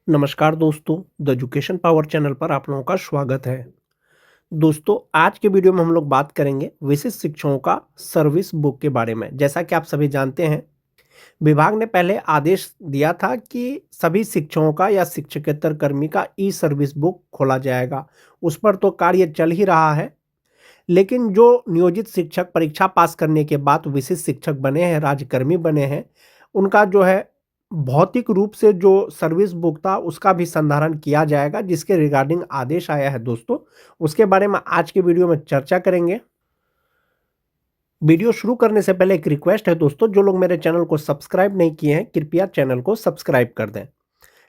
नमस्कार दोस्तों, the education power channel पर आप लोगों का स्वागत है। दोस्तों, आज के वीडियो में हम लोग बात करेंगे विशिष्ट शिक्षकों का सर्विस बुक के बारे में। जैसा कि आप सभी जानते हैं, विभाग ने पहले आदेश दिया था कि सभी शिक्षकों का या शिक्षकेतर कर्मी का ई सर्विस बुक खोला जाएगा। उस पर तो कार्य चल ही रहा है, लेकिन जो नियोजित शिक्षक परीक्षा पास करने के बाद विशिष्ट शिक्षक बने हैं, राज्यकर्मी बने हैं, उनका जो है भौतिक रूप से जो सर्विस बुक था उसका भी संधारण किया जाएगा, जिसके रिगार्डिंग आदेश आया है दोस्तों। उसके बारे में आज के वीडियो में चर्चा करेंगे। वीडियो शुरू करने से पहले एक रिक्वेस्ट है दोस्तों, जो लोग मेरे चैनल को सब्सक्राइब नहीं किए हैं, कृपया चैनल को सब्सक्राइब कर दें।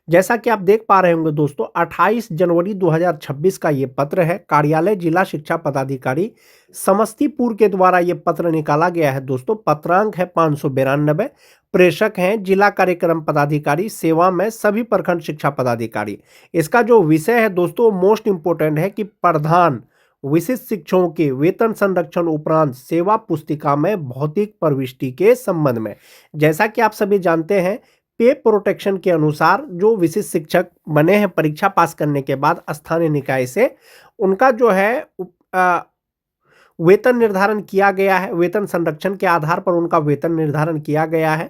जैसा कि आप देख पा रहे होंगे दोस्तों, 28 जनवरी 2026 का ये पत्र है। कार्यालय जिला शिक्षा पदाधिकारी समस्तीपुर के द्वारा ये पत्र निकाला गया है दोस्तों। पत्रांक है 592। प्रेषक हैं जिला कार्यक्रम पदाधिकारी, सेवा में सभी प्रखंड शिक्षा पदाधिकारी। इसका जो विषय है दोस्तों, मोस्ट इंपोर्टेंट है कि प्रधान विशिष्ट शिक्षकों के वेतन संरक्षण उपरांत सेवा पुस्तिका में भौतिक प्रविष्टि के संबंध में। जैसा कि आप सभी जानते हैं, पे प्रोटेक्शन के अनुसार जो विशिष्ट शिक्षक बने हैं परीक्षा पास करने के बाद स्थानीय निकाय से, उनका जो है वेतन निर्धारण किया गया है। वेतन संरक्षण के आधार पर उनका वेतन निर्धारण किया गया है।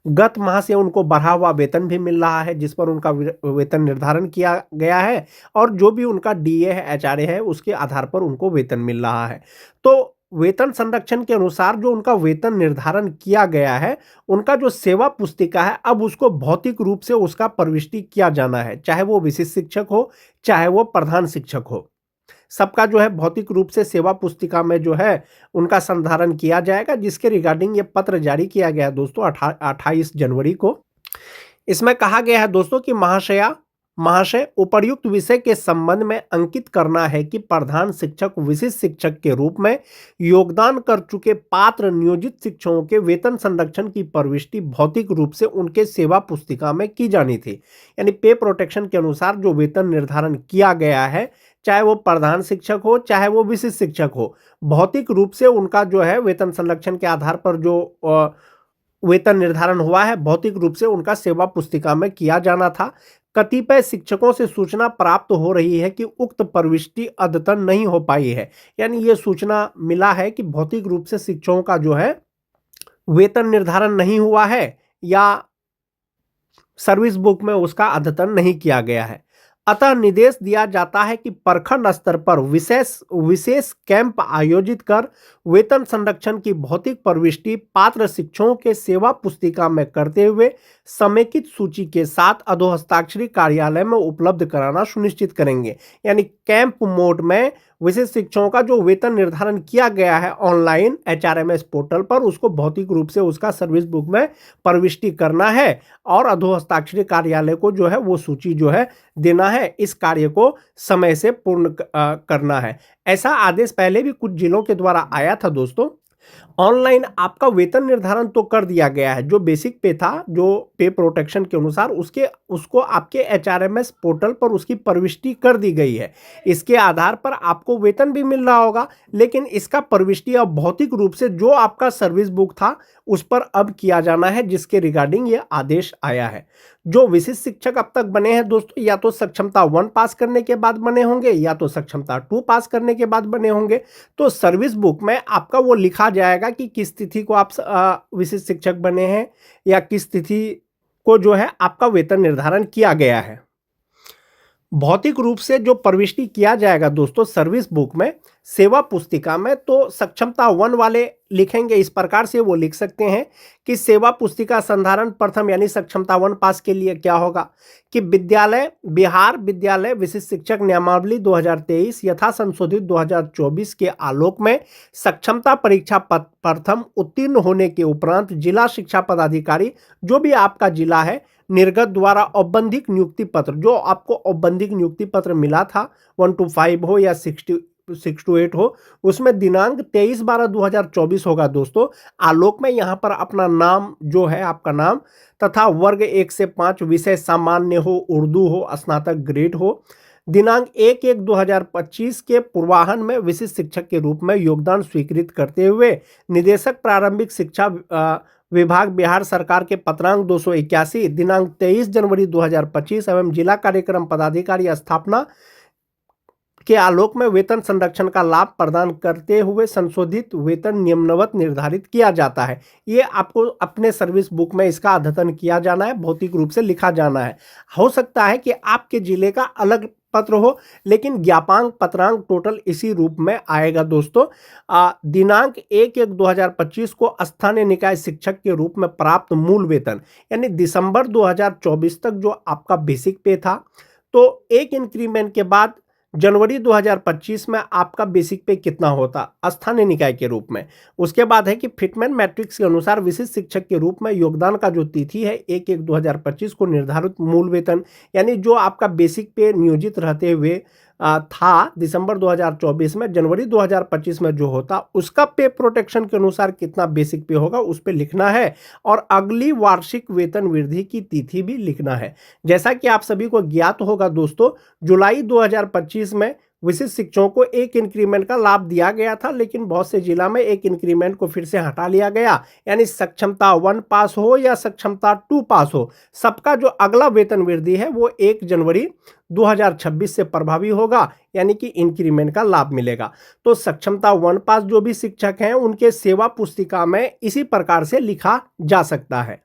गत माह से उनको बढ़ा हुआ वेतन भी मिल रहा है, जिस पर उनका वेतन निर्धारण किया गया है, और जो भी उनका डीए है, एचआरए है, उसके आधार पर उनको वेतन मिल रहा है। तो वेतन संरक्षण के अनुसार जो उनका वेतन निर्धारण किया गया है, उनका जो सेवा पुस्तिका है, अब उसको भौतिक रूप से उसका प्रविष्टि किया जाना है। चाहे वो विशिष्ट शिक्षक हो, चाहे वो प्रधान शिक्षक हो, सबका जो है भौतिक रूप से सेवा पुस्तिका में जो है उनका संधारण किया जाएगा, जिसके रिगार्डिंग ये पत्र जारी किया गया है दोस्तों 28 जनवरी को। इसमें कहा गया है दोस्तों कि महाशय उपर्युक्त विषय के संबंध में अंकित करना है कि प्रधान शिक्षक विशिष्ट शिक्षक के रूप में योगदान कर चुके पात्र नियोजित शिक्षकों के वेतन संरक्षण की प्रविष्टि भौतिक रूप से उनके सेवा पुस्तिका में की जानी थी। यानी पे प्रोटेक्शन के अनुसार जो वेतन निर्धारण किया गया है, चाहे वो प्रधान शिक्षक हो, चाहे वो विशिष्ट शिक्षक हो, भौतिक रूप से उनका जो है वेतन संरक्षण के आधार पर जो वेतन निर्धारण हुआ है, भौतिक रूप से उनका सेवा पुस्तिका में किया जाना था। कतिपय शिक्षकों से सूचना प्राप्त हो रही है कि उक्त प्रविष्टि अद्यतन नहीं हो पाई है। यानी ये सूचना मिला है कि भौतिक रूप से शिक्षकों का जो है वेतन निर्धारण नहीं हुआ है, या सर्विस बुक में उसका अद्यतन नहीं किया गया है। अतः निर्देश दिया जाता है कि प्रखंड स्तर पर विशेष कैंप आयोजित कर वेतन संरक्षण की भौतिक प्रविष्टि पात्र शिक्षकों के सेवा पुस्तिका में करते हुए समेकित सूची के साथ अधोहस्ताक्षरी कार्यालय में उपलब्ध कराना सुनिश्चित करेंगे। यानी कैंप मोड में विशिष्ट शिक्षकों का जो वेतन निर्धारण किया गया है ऑनलाइन एचआरएमएस पोर्टल पर, उसको भौतिक रूप से उसका सर्विस बुक में प्रविष्टि करना है, और अधोहस्ताक्षरी कार्यालय को जो है वो सूची जो है देना है। इस कार्य को समय से पूर्ण करना है। ऐसा आदेश पहले भी कुछ जिलों के द्वारा आया था दोस्तों। ऑनलाइन आपका वेतन निर्धारण तो कर दिया गया है, जो बेसिक पे था, जो पे प्रोटेक्शन के अनुसार उसको आपके एचआरएमएस पोर्टल पर उसकी प्रविष्टि कर दी गई है। इसके आधार पर आपको वेतन भी मिल रहा होगा, लेकिन इसका प्रविष्टि अब भौतिक रूप से जो आपका सर्विस बुक था उस पर अब किया जाना है, जिसके रिगार्डिंग ये आदेश आया है। जो विशिष्ट शिक्षक अब तक बने हैं दोस्तों, या तो सक्षमता 1 पास करने के बाद बने होंगे, या तो सक्षमता 2 पास करने के बाद बने होंगे, तो सर्विस बुक में आपका वो लिखा जाएगा कि किस तिथि को आप विशिष्ट शिक्षक बने हैं, या किस तिथि को जो है आपका वेतन निर्धारण किया गया है। भौतिक रूप से जो प्रविष्टि किया जाएगा दोस्तों सर्विस बुक में, सेवा पुस्तिका में, तो सक्षमता 1 वाले लिखेंगे इस प्रकार से, वो लिख सकते हैं कि सेवा पुस्तिका संधारण प्रथम यानी सक्षमता 1 पास के लिए क्या होगा कि बिहार विद्यालय विशिष्ट शिक्षक नियमावली 2023 यथा संशोधित 2024 के आलोक में सक्षमता परीक्षा प्रथम उत्तीर्ण होने के उपरांत जिला शिक्षा पदाधिकारी, जो भी आपका जिला है, निर्गत द्वारा औपबंधिक नियुक्ति पत्र, जो आपको औपबंधिक नियुक्ति पत्र मिला था 1 to 5 हो या 6 to 8 हो, उसमें दिनांक 23/12/2024 होगा दोस्तों। आलोक में यहाँ पर अपना नाम जो है, आपका नाम तथा वर्ग 1 से 5, विषय सामान्य हो, उर्दू हो, स्नातक ग्रेड हो, दिनांक 1/1/2025 के पूर्वाहन में विशिष्ट शिक्षक के रूप में योगदान स्वीकृत करते हुए निदेशक प्रारंभिक शिक्षा विभाग बिहार सरकार के पत्रांक 281 दिनांक 23 जनवरी 2025 एवं जिला कार्यक्रम पदाधिकारी स्थापना के आलोक में वेतन संरक्षण का लाभ प्रदान करते हुए संशोधित वेतन निम्नवत निर्धारित किया जाता है। ये आपको अपने सर्विस बुक में इसका अद्यतन किया जाना है, भौतिक रूप से लिखा जाना है। हो सकता है कि आपके जिले का अलग पत्र हो, लेकिन ज्ञापांक पत्रांक टोटल इसी रूप में आएगा दोस्तों। दिनांक 1/1/2025 को स्थानीय निकाय शिक्षक के रूप में प्राप्त मूल वेतन यानी दिसंबर 2024 तक जो आपका बेसिक पे था, तो एक इंक्रीमेंट के बाद जनवरी 2025 में आपका बेसिक पे कितना होता स्थानीय निकाय के रूप में। उसके बाद है कि फिटमेंट मैट्रिक्स के अनुसार विशिष्ट शिक्षक के रूप में योगदान का जो तिथि है 1/1/2025 को निर्धारित मूल वेतन यानी जो आपका बेसिक पे नियोजित रहते हुए था दिसंबर 2024 में, जनवरी 2025 में जो होता उसका पे प्रोटेक्शन के अनुसार कितना बेसिक पे होगा उस पे लिखना है और अगली वार्षिक वेतन वृद्धि की तिथि भी लिखना है। जैसा कि आप सभी को ज्ञात होगा दोस्तों, जुलाई 2025 में विशिष्ट शिक्षकों को एक इंक्रीमेंट का लाभ दिया गया था, लेकिन बहुत से जिला में एक इंक्रीमेंट को फिर से हटा लिया गया। यानी सक्षमता 1 पास हो या सक्षमता 2 पास हो, सबका जो अगला वेतन वृद्धि है वो 1 जनवरी 2026 से प्रभावी होगा, यानी कि इंक्रीमेंट का लाभ मिलेगा। तो सक्षमता 1 पास जो भी शिक्षक हैं उनके सेवा पुस्तिका में इसी प्रकार से लिखा जा सकता है।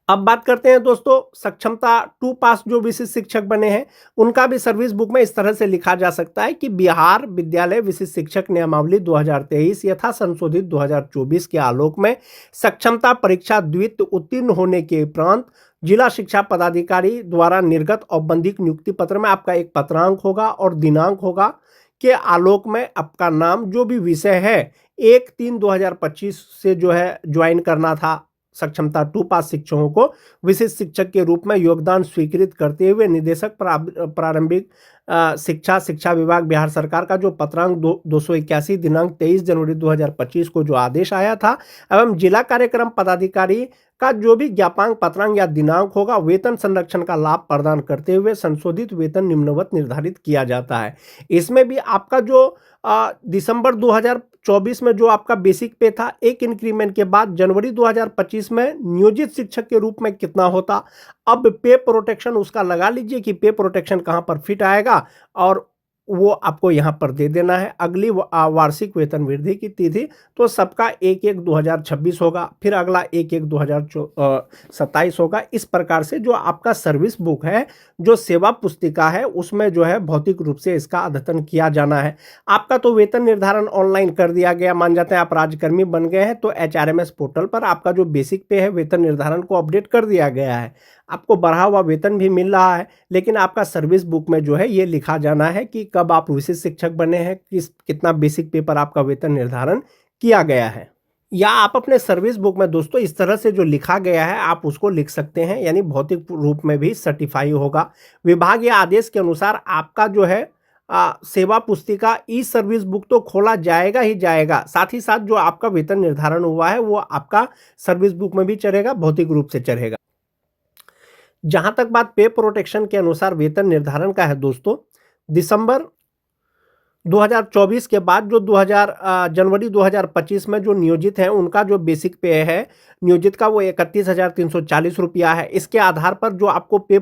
अब बात करते हैं दोस्तों सक्षमता 2 पास जो विशिष्ट शिक्षक बने हैं उनका भी सर्विस बुक में इस तरह से लिखा जा सकता है कि बिहार विद्यालय विशिष्ट शिक्षक नियमावली 2023 यथा संशोधित 2024 के आलोक में सक्षमता परीक्षा द्वितीय उत्तीर्ण होने के उपरांत जिला शिक्षा पदाधिकारी द्वारा निर्गत औपबंधिक नियुक्ति पत्र में आपका एक पत्रांक होगा और दिनांक होगा के आलोक में आपका नाम जो भी विषय है 1/3/2025 से जो है ज्वाइन करना था सक्षमता 2 पास शिक्षकों को विशिष्ट शिक्षक के रूप में योगदान स्वीकृत करते हुए निदेशक प्रारंभिक शिक्षा विभाग बिहार सरकार का जो पत्रांक 281 दिनांक 23 जनवरी 2025 को जो आदेश आया था एवं जिला कार्यक्रम पदाधिकारी का जो भी ज्ञापांक पत्रांक या दिनांक होगा वेतन संरक्षण का लाभ प्रदान करते हुए संशोधित वेतन निम्नवत निर्धारित किया जाता है। इसमें भी आपका जो दिसंबर 2024 में जो आपका बेसिक पे था एक इंक्रीमेंट के बाद जनवरी 2025 में नियोजित शिक्षक के रूप में कितना होता, अब पे प्रोटेक्शन उसका लगा लीजिए कि पे प्रोटेक्शन कहां पर फिट आएगा और वो आपको यहां पर दे देना है। अगली वार्षिक वेतन वृद्धि की तिथि तो सबका 1/1/2026 होगा, फिर अगला 1/1/2027 होगा। इस प्रकार से जो आपका सर्विस बुक है जो सेवा पुस्तिका है उसमें जो है भौतिक रूप से इसका अद्यतन किया जाना है। आपका तो वेतन निर्धारण ऑनलाइन कर दिया गया, मान जाते हैं आप राज्यकर्मी बन गए हैं तो HRMS पोर्टल पर आपका जो बेसिक पे है वेतन निर्धारण को अपडेट कर दिया गया है, आपको बढ़ा हुआ वेतन भी मिल रहा है। लेकिन आपका सर्विस बुक में जो है ये लिखा जाना है कि कब आप विशिष्ट शिक्षक बने हैं, कितना बेसिक पे पर आपका वेतन निर्धारण किया गया है। या आप अपने सर्विस बुक में दोस्तों इस तरह से जो लिखा गया है आप उसको लिख सकते हैं, यानी भौतिक रूप में भी सर्टिफाई होगा। विभाग या आदेश के अनुसार आपका जो है सेवा पुस्तिका ई सर्विस बुक तो खोला जाएगा ही जाएगा, साथ ही साथ जो आपका वेतन निर्धारण हुआ है वो आपका सर्विस बुक में भी चढ़ेगा, भौतिक रूप से चढ़ेगा। जहां तक बात पे प्रोटेक्शन के अनुसार वेतन निर्धारण का है दोस्तों, दिसंबर 2024 के बाद जो जनवरी 2025 में जो नियोजित हैं उनका जो बेसिक पे है नियोजित का वो 31,340 रुपया है। इसके आधार पर जो आपको पे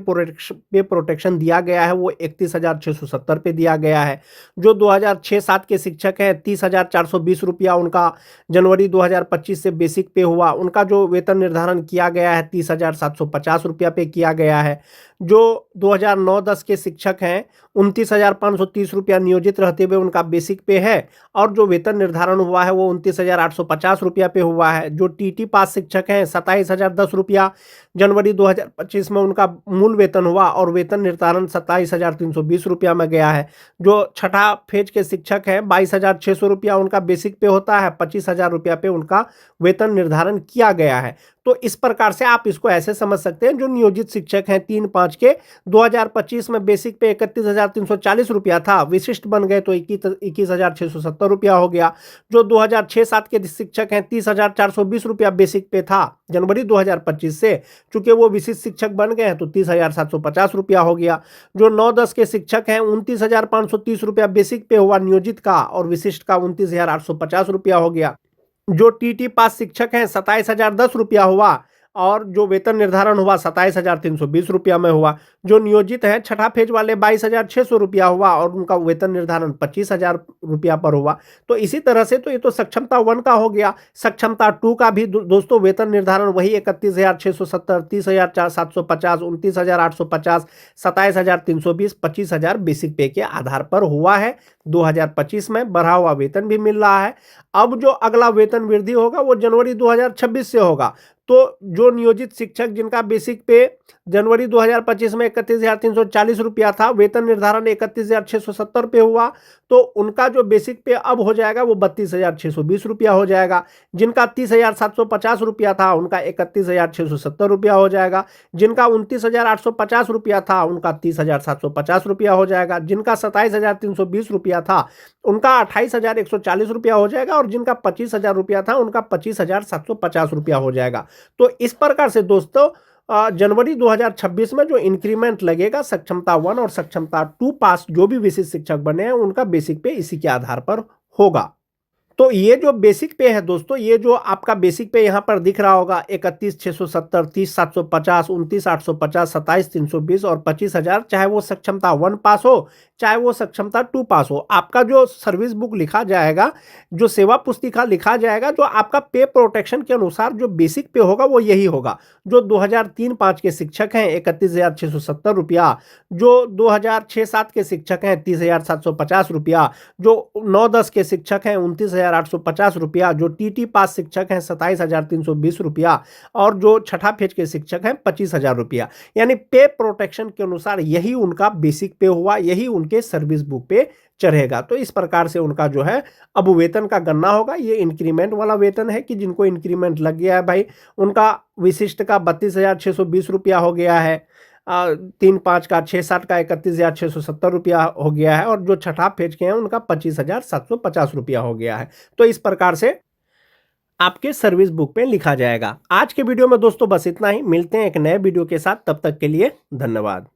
प्रोटेक्शन दिया गया है वो 31,670 पे दिया गया है। जो 2006-07 के शिक्षक हैं 30,420 रुपया उनका जनवरी 2025 से बेसिक पे हुआ, उनका जो वेतन निर्धारण किया गया है 30,750 रुपया पे किया गया है। जो 2009-10 के शिक्षक हैं 29,530 रुपया नियोजित रहते हुए उनका बेसिक पे है और जो वेतन निर्धारण हुआ है वो 29,850 रुपया पे हुआ है। जो TT पास शिक्षक हैं 27,010 रुपया जनवरी 2025 में उनका मूल वेतन हुआ और वेतन निर्धारण 27,320 रुपया में गया है। जो छठा फेज के शिक्षक हैं 22,600 रुपया उनका बेसिक पे होता है, 25,000 रुपया पे उनका वेतन निर्धारण किया गया है। तो इस प्रकार से आप इसको ऐसे समझ सकते हैं, जो नियोजित शिक्षक हैं 3-5 के 2025 में बेसिक पे 31,340 रुपया था, विशिष्ट बन गए तो 21,670 रुपया हो गया। जो 2006-07 के शिक्षक हैं 30,420 रुपया बेसिक पे था जनवरी 2025 से, चूंकि वो विशिष्ट शिक्षक बन गए हैं तो 30,750 रुपया हो गया। जो 9-10 के शिक्षक हैं 29,530 रुपया बेसिक पे हुआ नियोजित का और विशिष्ट का 29,850 रुपया हो गया। जो टीटी पास शिक्षक हैं 27,010 रुपया हुआ, और जो वेतन निर्धारण हुआ 27,320 रुपया में हुआ। जो नियोजित हैं छठा फेज वाले 22,600 रुपया हुआ, और उनका वेतन निर्धारण 25,000 रुपया पर हुआ। तो इसी तरह से तो ये तो सक्षमता 1 का हो गया। सक्षमता 2 का भी दोस्तों वेतन निर्धारण वही 31,670, 30,750, 29,850, 27,320, 25,000 बेसिक पे के आधार पर हुआ है। 2025 में बढ़ा हुआ वेतन भी मिल रहा है। अब जो अगला वेतन वृद्धि होगा वो जनवरी 2026 से होगा। तो जो नियोजित शिक्षक जिनका बेसिक पे जनवरी 2025 में 31,340 रुपया था, वेतन निर्धारण 31,670 पे हुआ, तो उनका जो बेसिक पे अब हो जाएगा वो 32,620 रुपया हो जाएगा। जिनका 30,750 रुपया था उनका 31,670 रुपया हो जाएगा। जिनका 29,850 रुपया था उनका 30,750 रुपया हो जाएगा। जिनका 27,320 रुपया था उनका 28,140 रुपया हो जाएगा। और जिनका 25,000 रुपया था उनका 25,750 रुपया हो जाएगा। तो इस प्रकार से दोस्तों जनवरी 2026 में जो इंक्रीमेंट लगेगा सक्षमता 1 और सक्षमता 2 पास जो भी विशिष्ट शिक्षक बने हैं उनका बेसिक पे इसी के आधार पर होगा। तो ये जो बेसिक पे है दोस्तों, ये जो आपका बेसिक पे यहाँ पर दिख रहा होगा 31,670, 30,750, 29,850, 27,320 और 25,000, चाहे वो सक्षमता 1 पास हो चाहे वो सक्षमता 2 पास हो, आपका जो सर्विस बुक लिखा जाएगा, जो सेवा पुस्तिका लिखा जाएगा, जो आपका पे प्रोटेक्शन के अनुसार जो बेसिक पे होगा वो यही होगा। जो 2003-05 के शिक्षक हैं 31,670 रुपया, जो 2006-07 के शिक्षक हैं 30,750 रुपया, जो 9-10 के शिक्षक हैं 29,850 रुपया, जो टीटी पास शिक्षक हैं 27,320 रुपया, और जो छठा फेज के शिक्षक हैं 25,000 रुपया। यानी पे प्रोटेक्शन के अनुसार यही उनका बेसिक पे हुआ, यही उनके सर्विस बुक पे चढ़ेगा। तो इस प्रकार से उनका जो है अब वेतन का गणना होगा। ये इंक्रीमेंट वाला वेतन है कि जिनको इंक्रीमेंट लग गया है भाई, उनका विशिष्ट का 32,620 रुपया हो गया है, 3-5 का 6-7 का 31,670 रुपया हो गया है, और जो छठा फेज के हैं उनका 25,750 रुपया हो गया है। तो इस प्रकार से आपके सर्विस बुक पे लिखा जाएगा। आज के वीडियो में दोस्तों बस इतना ही। मिलते हैं एक नए वीडियो के साथ, तब तक के लिए धन्यवाद।